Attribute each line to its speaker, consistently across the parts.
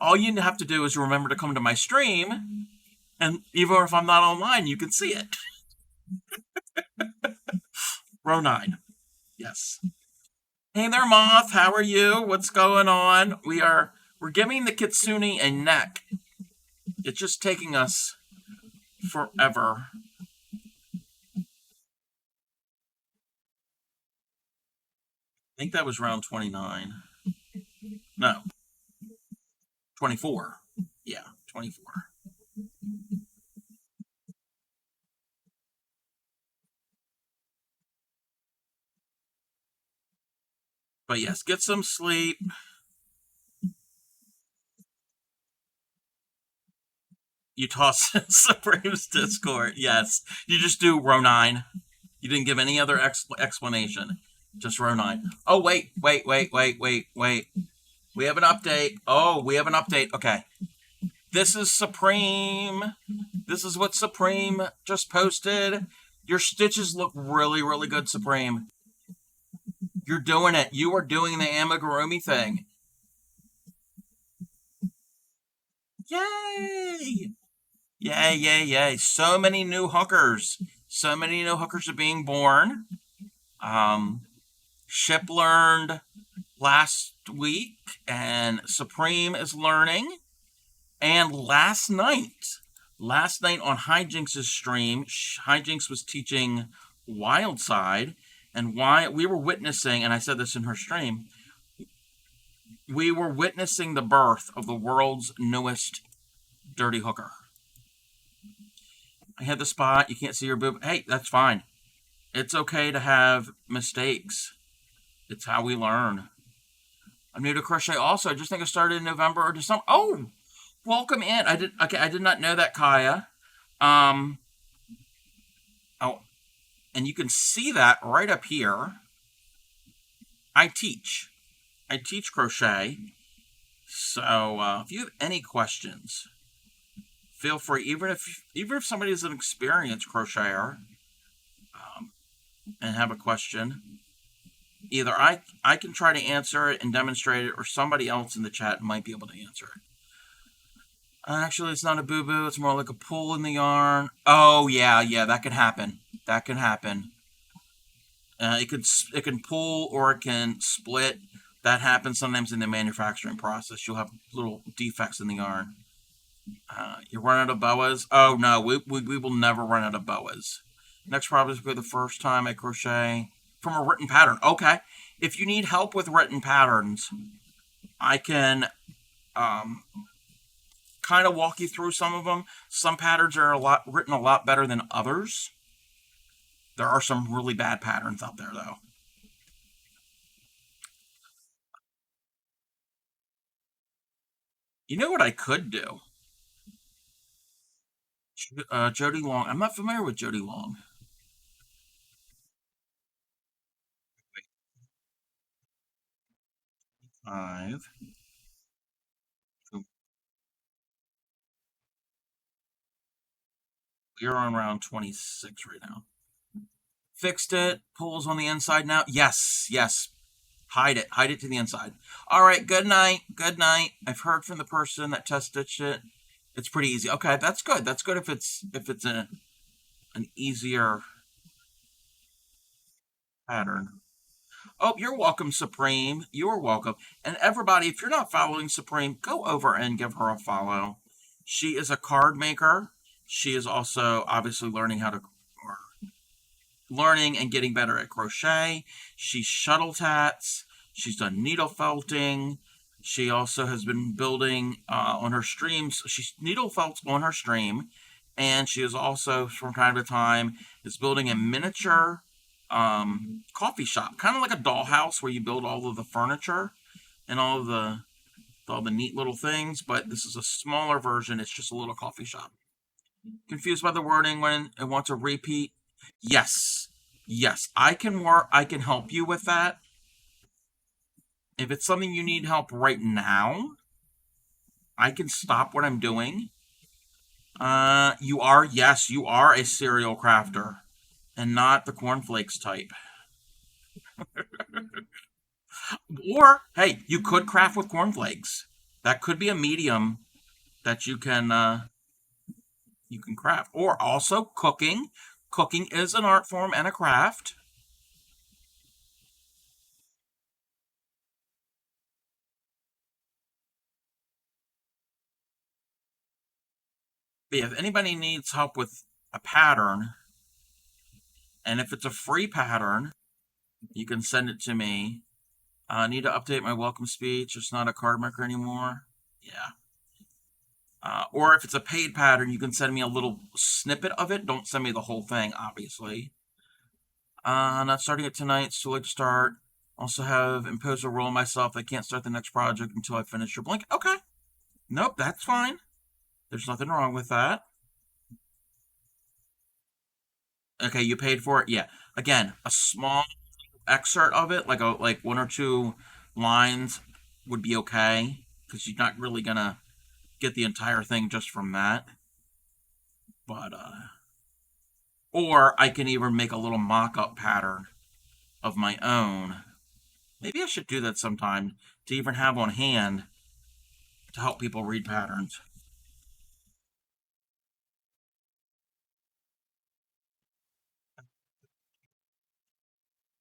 Speaker 1: All you have to do is remember to come to my stream, and even if I'm not online, you can see it. Row 9. Yes. Hey there, Moth. How are you? What's going on? We're giving the Kitsune a neck. It's just taking us forever. I think that was round 29. No, 24. Yeah, 24. But yes, get some sleep. You toss Supreme's Discord. Yes. You just do row 9. You didn't give any other explanation. Just row 9. Oh, wait. We have an update. Oh, we have an update. Okay. This is Supreme. This is what Supreme just posted. Your stitches look really, really good, Supreme. You're doing it. You are doing the amigurumi thing. Yay! Yay. So many new hookers. So many new hookers are being born. Ship learned last week, and Supreme is learning. And last night on Hijinx's stream, Hijinx was teaching Wildside, and why we were witnessing, and I said this in her stream, we were witnessing the birth of the world's newest dirty hooker. I had the spot. You can't see your boob. Hey, that's fine. It's okay to have mistakes. It's how we learn. I'm new to crochet also. I just think I started in November or December. Oh, welcome in. I did not know that, Kaya. Oh, and you can see that right up here. I teach crochet. So if you have any questions, feel free. Even if somebody is an experienced crocheter and have a question, either I can try to answer it and demonstrate it, or somebody else in the chat might be able to answer it. Actually, it's not a boo-boo. It's more like a pull in the yarn. Oh, yeah, that can happen. That can happen. It can pull or it can split. That happens sometimes in the manufacturing process. You'll have little defects in the yarn. You run out of boas? Oh, no, we will never run out of boas. Next problem is the first time I crochet from a written pattern. Okay. If you need help with written patterns, I can kind of walk you through some of them. Some patterns are written a lot better than others. There are some really bad patterns out there, though. You know what I could do? Jody Long. I'm not familiar with Jody Long. Five. We're on round 26 right now. Fixed it. Pulls on the inside now. Yes. Hide it to the inside. All right. Good night. I've heard from the person that test stitched it. It's pretty easy. Okay, that's good. That's good if it's an easier pattern. Oh, you're welcome, Supreme. You're welcome. And everybody, if you're not following Supreme, go over and give her a follow. She is a card maker. She is also obviously learning and getting better at crochet. She shuttle tats. She's done needle felting. She also has been building on her streams. She's needle felts on her stream, and she is also, from time to time, is building a miniature coffee shop, kind of like a dollhouse where you build all of the furniture and all the neat little things. But this is a smaller version. It's just a little coffee shop. Confused by the wording when it wants a repeat? Yes. I can help you with that. If it's something you need help right now, I can stop what I'm doing. You are a cereal crafter and not the cornflakes type. Or, hey, you could craft with cornflakes. That could be a medium that you can craft. Or also cooking. Cooking is an art form and a craft. But if anybody needs help with a pattern, and if it's a free pattern, you can send it to me. I need to update my welcome speech. It's not a card maker anymore. Yeah. Or if it's a paid pattern, you can send me a little snippet of it. Don't send me the whole thing, obviously. Not starting it tonight. It's too late to start. Also have imposed a rule on myself. I can't start the next project until I finish your blank. Okay. Nope, that's fine. There's nothing wrong with that. Okay, you paid for it. Yeah. Again, a small excerpt of it, like one or two lines, would be okay because you're not really gonna get the entire thing just from that. But or I can even make a little mock-up pattern of my own. Maybe I should do that sometime to even have on hand to help people read patterns.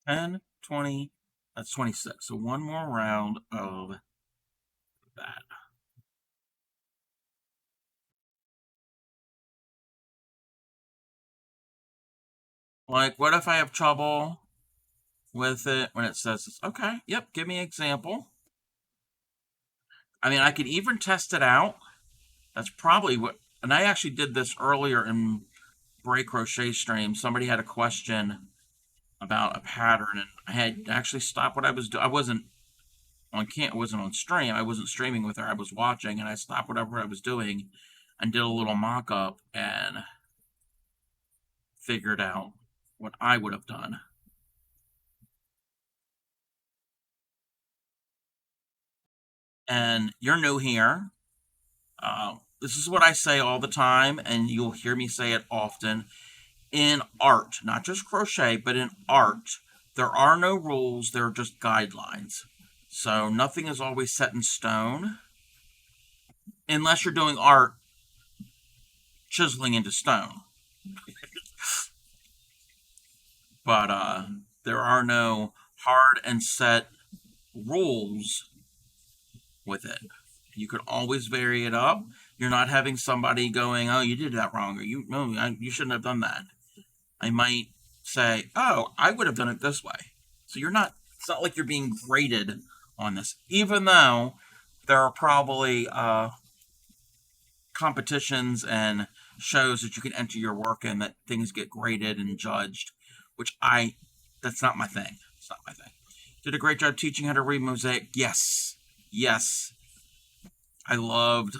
Speaker 1: 10, 20, that's 26. So one more round of that. Like, what if I have trouble with it when it says this? Okay, yep, give me an example. I mean, I could even test it out. That's probably what, and I actually did this earlier in Bray Crochet stream. Somebody had a question about a pattern, and I had actually stopped what I was doing. I wasn't on can't wasn't on stream. I wasn't streaming with her. I was watching, and I stopped whatever I was doing and did a little mock up and figured out what I would have done. And you're new here. This is what I say all the time, and you'll hear me say it often. In art, not just crochet, but in art, there are no rules, there are just guidelines. So nothing is always set in stone unless you're doing art chiseling into stone. But there are no hard and set rules with it. You can always vary it up. You're not having somebody going, "Oh, you did that wrong," or "You no, you shouldn't have done that." I might say, "Oh, I would have done it this way." So you're not. It's not like you're being graded on this, even though there are probably competitions and shows that you can enter your work in that things get graded and judged, which that's not my thing. It's not my thing. Did a great job teaching how to read mosaic. Yes, yes. I loved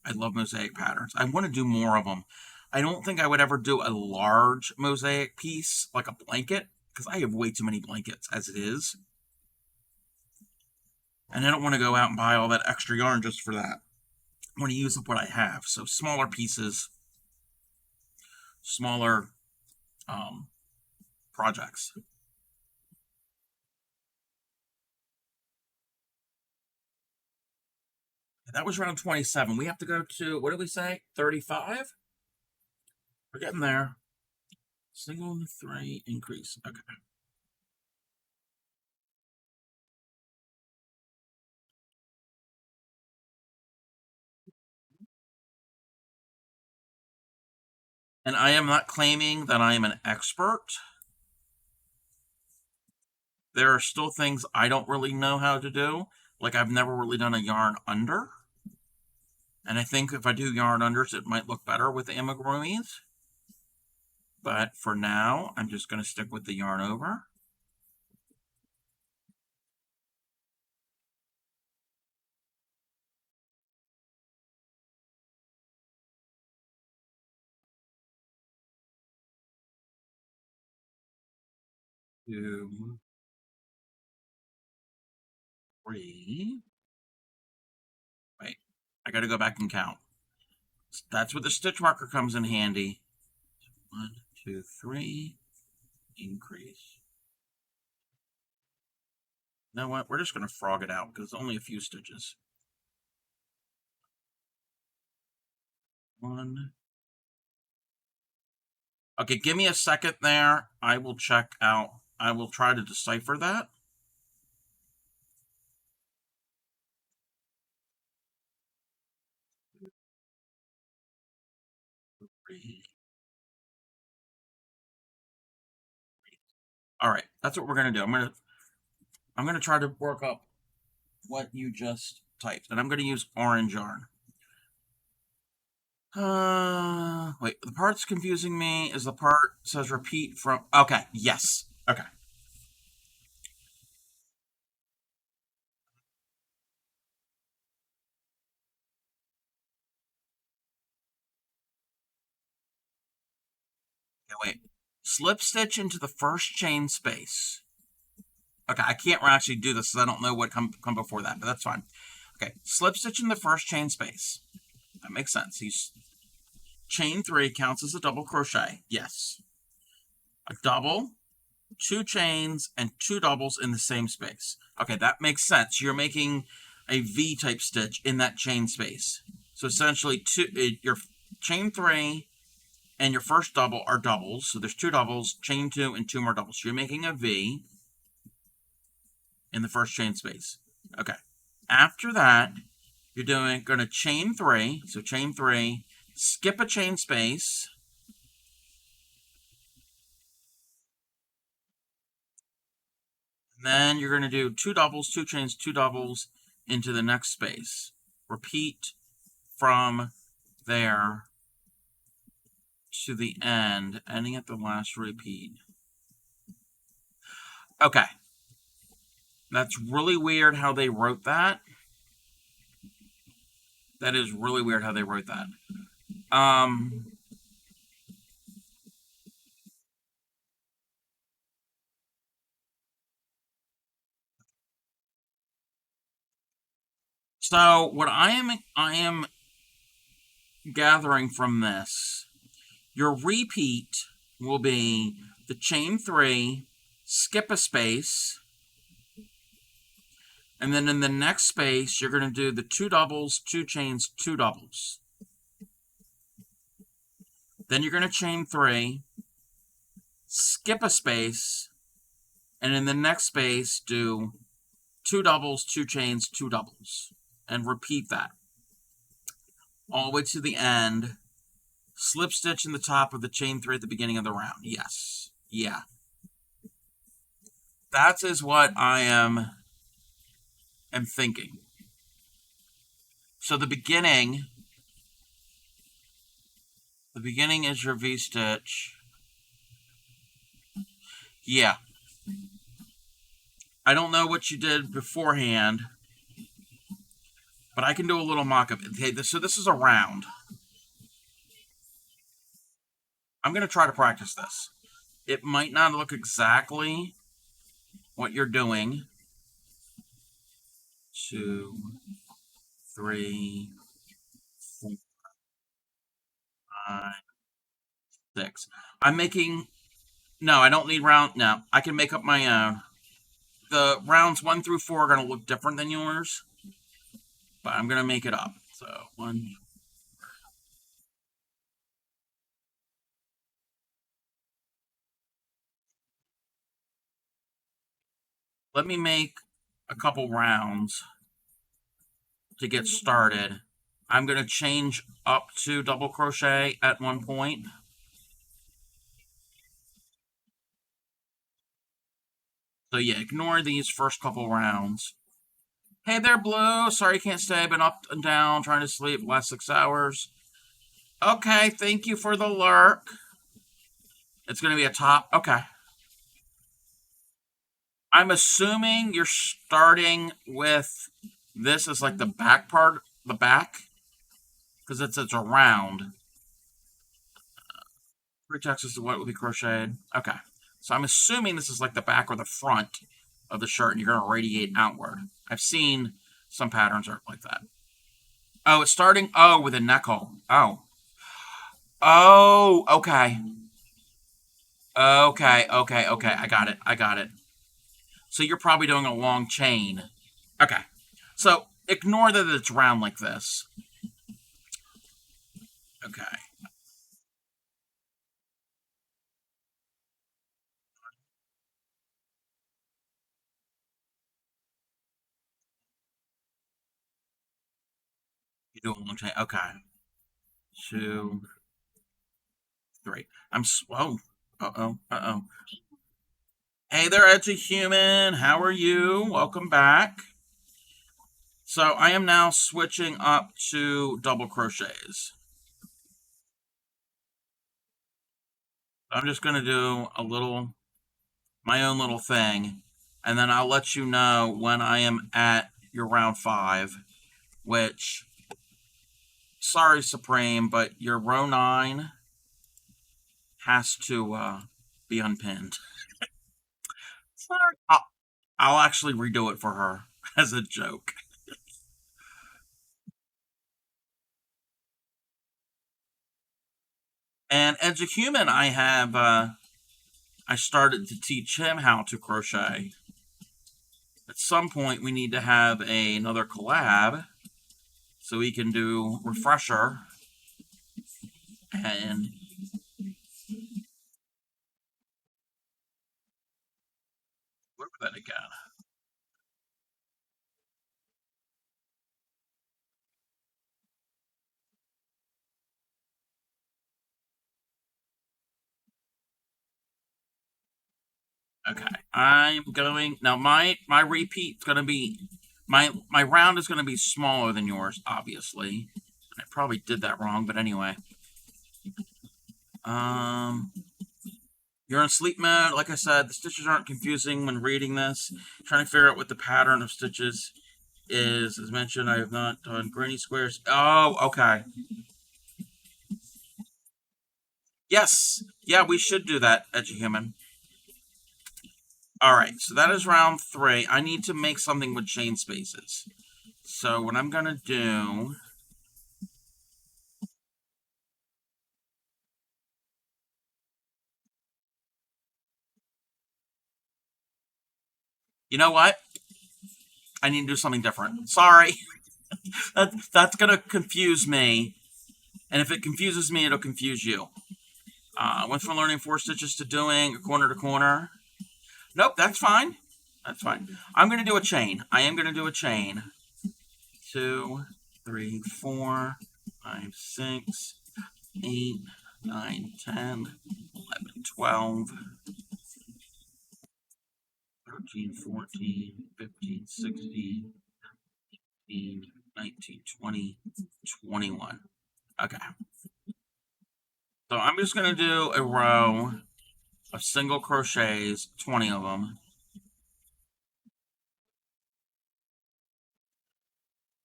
Speaker 1: I love mosaic patterns. I want to do more of them. I don't think I would ever do a large mosaic piece like a blanket because I have way too many blankets as it is. And I don't want to go out and buy all that extra yarn just for that. I want to use up what I have. So smaller pieces, smaller um, projects. That was round 27. We have to go to, what did we say? 35? We're getting there. Single 3 increase. Okay. And I am not claiming that I am an expert. There are still things I don't really know how to do. Like I've never really done a yarn under. And I think if I do yarn unders, it might look better with the amigurumis. But for now, I'm just going to stick with the yarn over. Two, three. Wait, I got to go back and count. That's where the stitch marker comes in handy. 1, 2, 3. Increase. You know what? We're just going to frog it out because it's only a few stitches. One. Okay, give me a second there. I will check out. I will try to decipher that. All right, that's what we're gonna do. I'm gonna try to work up what you just typed, and I'm gonna use orange yarn. Wait. The part's confusing me is the part says repeat from. Okay, yes. Okay. Okay, wait. Slip stitch into the first chain space. Okay, I can't actually do this because I don't know what come before that, but that's fine. Okay, slip stitch in the first chain space. That makes sense. He's chain 3 counts as a double crochet. Yes. A double, 2 chains, and 2 doubles in the same space. Okay, that makes sense. You're making a V type stitch in that chain space. So essentially, your chain 3 and your first double are doubles. So there's 2 doubles, chain 2, and 2 more doubles. So you're making a V in the first chain space. Okay. After that, you're going to chain 3. So chain 3, skip a chain space. And then you're going to do 2 doubles, 2 chains, 2 doubles into the next space. Repeat from there to the end, ending at the last repeat. Okay. That's really weird how they wrote that. That is really weird how they wrote that. So what I am gathering from this, your repeat will be the chain 3, skip a space, and then in the next space, you're going to do the 2 doubles, 2 chains, 2 doubles. Then you're going to chain 3, skip a space, and in the next space, do 2 doubles, 2 chains, 2 doubles. And repeat that all the way to the end. Slip stitch in the top of the chain 3 at the beginning of the round. Yes. Yeah. That is what I am thinking. So the beginning is your V-stitch. Yeah. I don't know what you did beforehand, but I can do a little mock-up. Okay, so this is a round. I'm going to try to practice this. It might not look exactly what you're doing. 2, 3, 4, 5, 6. I'm making... No, I don't need round... No, I can make up my own. The rounds 1 through 4 are going to look different than yours, but I'm going to make it up. So, 1... Let me make a couple rounds to get started. I'm going to change up to double crochet at one point. So yeah, ignore these first couple rounds. Hey there, Blue. Sorry you can't stay. Been up and down, trying to sleep last 6 hours. Okay, thank you for the lurk. It's going to be a top. Okay. I'm assuming you're starting with this as like the back part, the back, because it's a round. Pretext as to what will be crocheted. Okay. So I'm assuming this is like the back or the front of the shirt, and you're going to radiate outward. I've seen some patterns are like that. Oh, it's starting, with a neck hole. Oh. Oh, okay. Okay. I got it. So you're probably doing a long chain. Okay. So ignore that it's round like this. Okay. You do it one time. Okay. Two, three. I'm slow. Uh oh. Uh oh. Hey there, Edgy Human. How are you? Welcome back. So I am now switching up to double crochets. I'm just gonna do a little, my own little thing, and then I'll let you know when I am at your round 5. Which, sorry, Supreme, but your row 9 has to be unpinned. Sorry. I'll actually redo it for her as a joke. And as a human, I started to teach him how to crochet. At some point, we need to have another collab so we can do refresher and what was that again? Okay, I'm going now. My repeat's gonna be my round is gonna be smaller than yours, obviously. I probably did that wrong, but anyway. Um, you're in sleep mode. Like I said, the stitches aren't confusing when reading this. Trying to figure out what the pattern of stitches is. As mentioned, I have not done granny squares. Oh, okay. Yes. Yeah, we should do that, Edgy Human. All right, so that is round 3. I need to make something with chain spaces. So what I'm gonna do, you know what? I need to do something different. Sorry, that's gonna confuse me, and if it confuses me, it'll confuse you. Went from learning 4 stitches to doing a corner to corner. Nope, that's fine. That's fine. I'm gonna do a chain. I am gonna do a chain. 2, 3, 4, 5, 6, 8, 9, 10, 11, 12, 13, 14, 15, 16, 18, 19, 20, 21. Okay. So I'm just going to do a row of single crochets, 20 of them.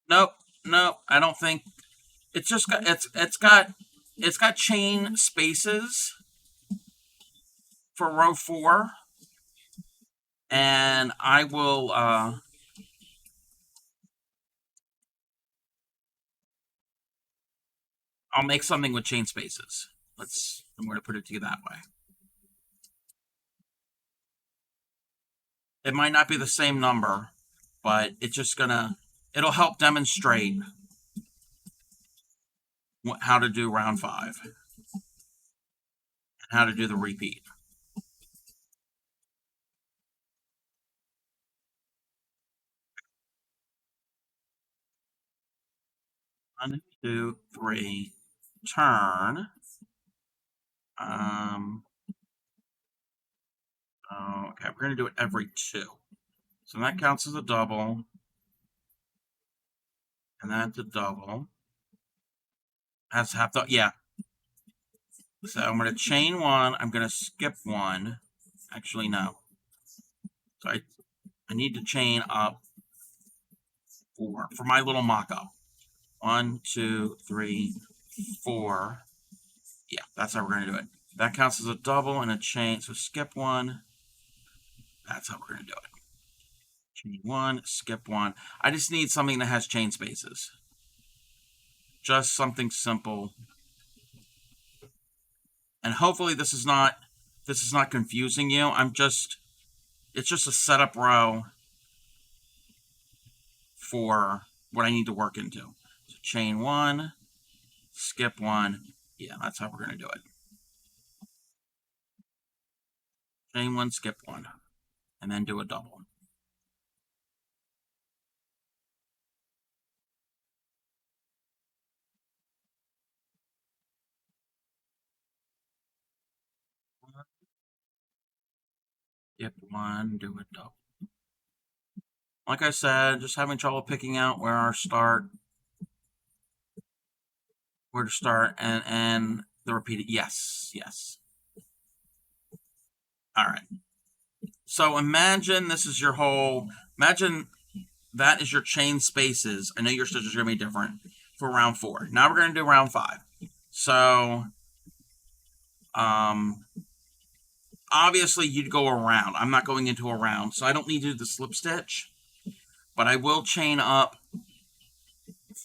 Speaker 1: Nope, nope, I don't think it's just got it's got chain spaces for row 4, and I'll make something with chain spaces. I'm going to put it to you that way. It might not be the same number, but it'll help demonstrate how to do round 5 and how to do the repeat. 1, 2, 3, turn. Okay, we're going to do it every 2. So that counts as a double. And that's a double. Has half the, yeah. So I'm going to chain 1. I'm going to skip 1. Actually, no. So I need to chain up 4 for my little mock-up. 1, 2, 3, 4. Yeah, that's how we're going to do it. That counts as a double and a chain. So skip 1. That's how we're going to do it. Chain 1, skip 1. I just need something that has chain spaces. Just something simple. And hopefully this is not confusing you. It's just a setup row for what I need to work into. So chain 1, skip one. Yeah, that's how we're going to do it. Chain one, skip one, and then do a double. Skip one, do a double. Like I said, just having trouble picking out where to start, and the repeated. Yes, yes. All right. So imagine this is your whole. Imagine that is your chain spaces. I know your stitches are going to be different for round 4. Now we're going to do round 5. So, obviously you'd go around. I'm not going into a round, so I don't need to do the slip stitch, but I will chain up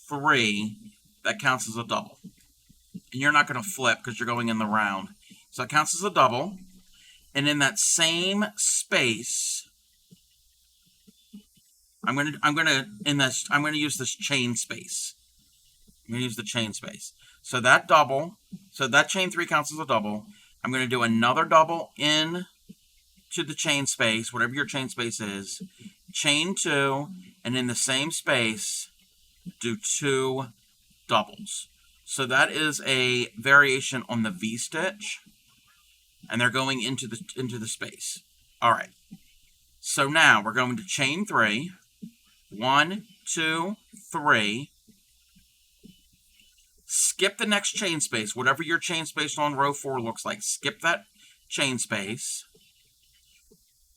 Speaker 1: 3. That counts as a double. And you're not going to flip because you're going in the round. So that counts as a double. And in that same space, I'm going to use this chain space. I'm going to use the chain space. So that chain 3 counts as a double. I'm going to do another double in to the chain space, whatever your chain space is. Chain 2, and in the same space, do 2 doubles. So that is a variation on the V stitch, and they're going into the space. All right. So now we're going to chain 3. 1, 2, 3. Skip the next chain space, whatever your chain space on row 4 looks like. Skip that chain space.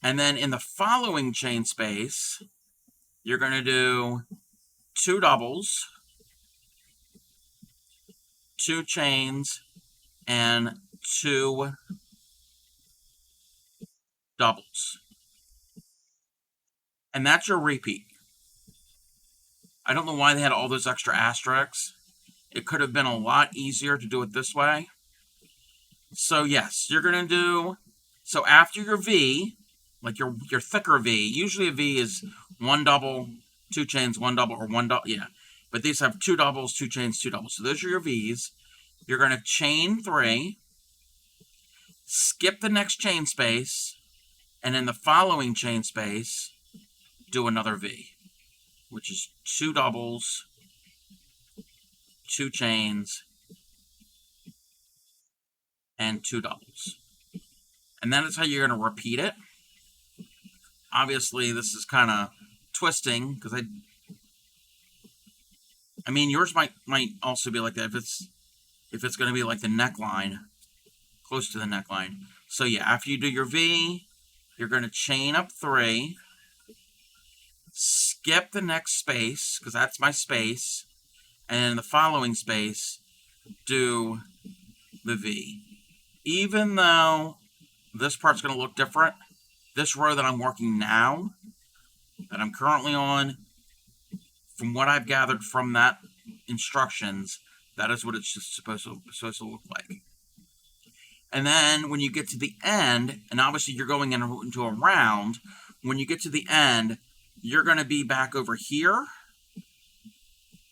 Speaker 1: And then in the following chain space, you're going to do 2 doubles, 2 chains, and 2 doubles. And that's your repeat. I don't know why they had all those extra asterisks. It could have been a lot easier to do it this way. So yes, you're going to do, so after your V, like your thicker V, usually a V is 1 double, 2 chains, 1 double, or 1 double, yeah. But these have 2 doubles, 2 chains, 2 doubles. So those are your Vs. You're going to chain 3, skip the next chain space, and in the following chain space, do another V, which is 2 doubles, 2 chains, and 2 doubles. And that is how you're going to repeat it. Obviously, this is kind of twisting, because I mean, yours might also be like that if it's going to be like the neckline, close to the neckline. So yeah, after you do your V, you're going to chain up 3, skip the next space, because that's my space, and in the following space, do the V. Even though this part's going to look different, this row that I'm working now, that I'm currently on, from what I've gathered from that instructions, that is what it's just supposed to look like. And then when you get to the end, and obviously you're going into a round, when you get to the end, you're going to be back over here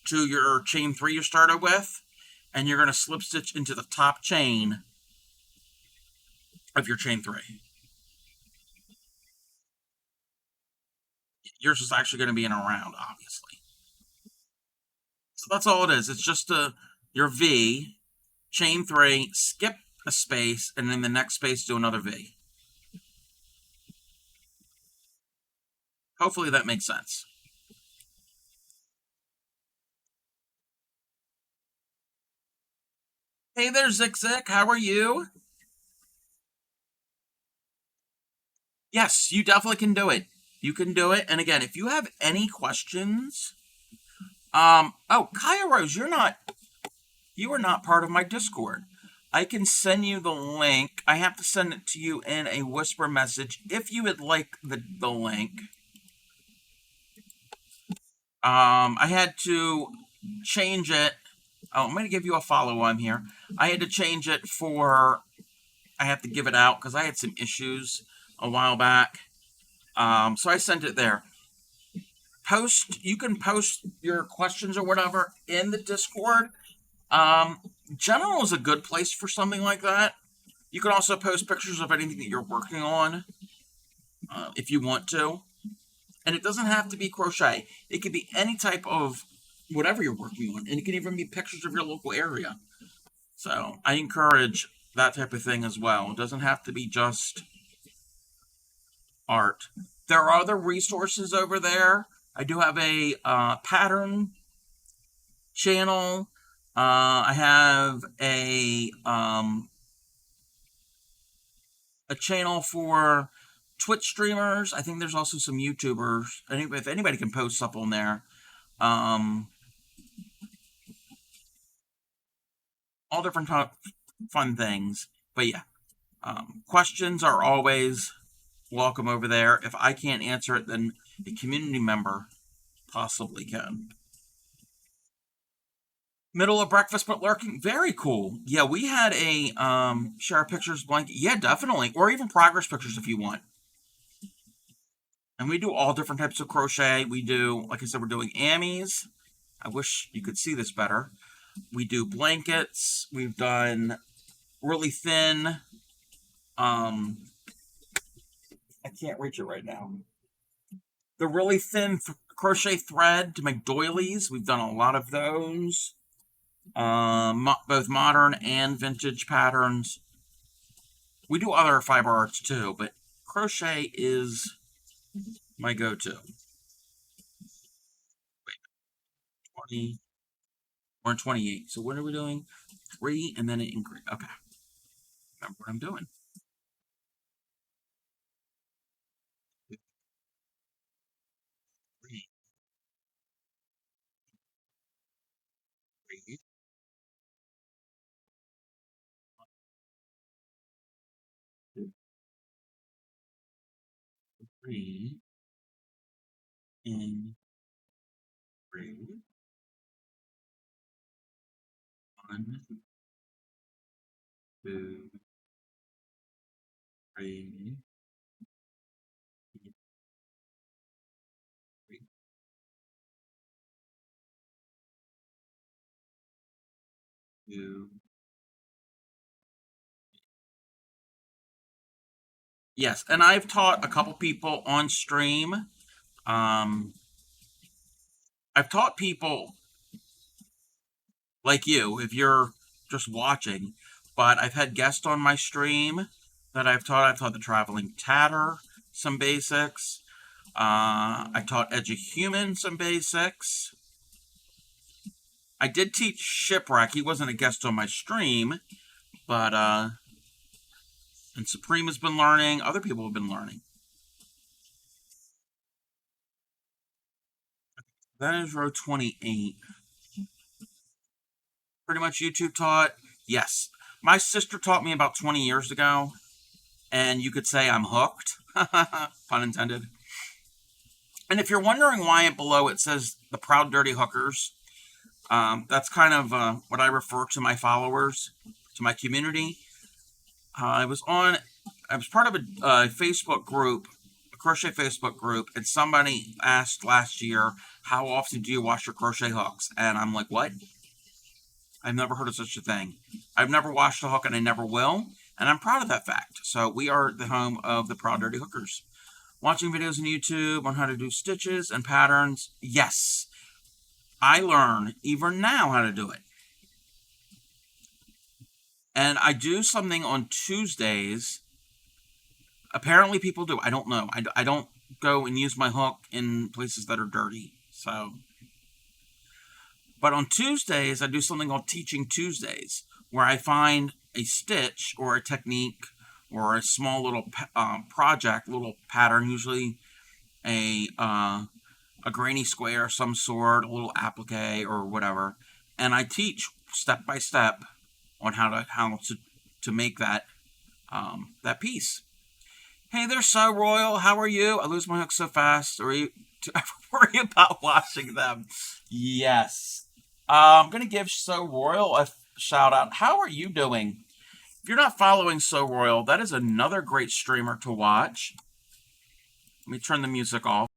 Speaker 1: to your chain 3 you started with, and you're going to slip stitch into the top chain of your chain 3. Yours is actually going to be in a round, obviously. So that's all it is. It's just your V, chain 3, skip a space, and in the next space do another V. Hopefully that makes sense. Hey there, Zik Zik. How are you? Yes, you definitely can do it. You can do it. And again, if you have any questions, oh, Kaya Rose, you are not part of my Discord. I can send you the link. I have to send it to you in a whisper message if you would like the link. I had to change it. Oh, I'm going to give you a follow while I'm here. I had to change it I have to give it out because I had some issues a while back. So I sent it there. You can post your questions or whatever in the Discord, Um, General is a good place for something like that. You can also post pictures of anything that you're working on if you want to. And it doesn't have to be crochet. It could be any type of whatever you're working on. And it can even be pictures of your local area. So I encourage that type of thing as well. It doesn't have to be just art. There are other resources over there. I do have a pattern channel. I have a channel for Twitch streamers. I think there's also some YouTubers. If anybody can post stuff on there, um, all different fun things. But yeah, questions are always welcome over there. If I can't answer it, then a community member possibly can. Middle of breakfast but lurking, very cool. Yeah, we had a share pictures blanket. Yeah, definitely, or even progress pictures if you want. And we do all different types of crochet. We do, like I said, we're doing amies. I wish you could see this better. We do blankets. We've done really thin. I can't reach it right now. The really thin crochet thread to make doilies. We've done a lot of those. Both modern and vintage patterns. We do other fiber arts too, but crochet is my go-to. Wait, 20. We're in 28. So what are we doing? 3 and then an increase. Okay. Remember what I'm doing. 3, 3, 2, 3, and 3. 1, 2, 3, 3, 2. Yes, and I've taught a couple people on stream. Um, I've taught people like you, if you're just watching, but I've had guests on my stream that I've taught. I've taught the traveling tatter some basics. I taught Eduhuman some basics. I did teach Shipwreck. He wasn't a guest on my stream, but and Supreme has been learning. Other people have been learning. That is row 28. Pretty much YouTube taught. Yes. My sister taught me about 20 years ago, and you could say I'm hooked. Pun intended. And if you're wondering why below it says the Proud Dirty Hookers, that's kind of what I refer to my followers, to my community. I was part of a Facebook group, a crochet Facebook group, and somebody asked last year, how often do you wash your crochet hooks? And I'm like, what? I've never heard of such a thing. I've never washed a hook and I never will, and I'm proud of that fact. So we are the home of the Proud Dirty Hookers. Watching videos on YouTube on how to do stitches and patterns. Yes, I learn even now how to do it. And I do something on Tuesdays. Apparently people do. I don't know. I don't go and use my hook in places that are dirty. So, but on Tuesdays, I do something called Teaching Tuesdays, where I find a stitch or a technique or a small little project, little pattern, usually a granny square of some sort, a little applique or whatever, and I teach step by step on how to make that that piece. Hey there, So Royal. How are you? I lose my hook so fast. Are you to ever worry about washing them? Yes. I'm gonna give So Royal a shout out. How are you doing? If you're not following So Royal, that is another great streamer to watch. Let me turn the music off.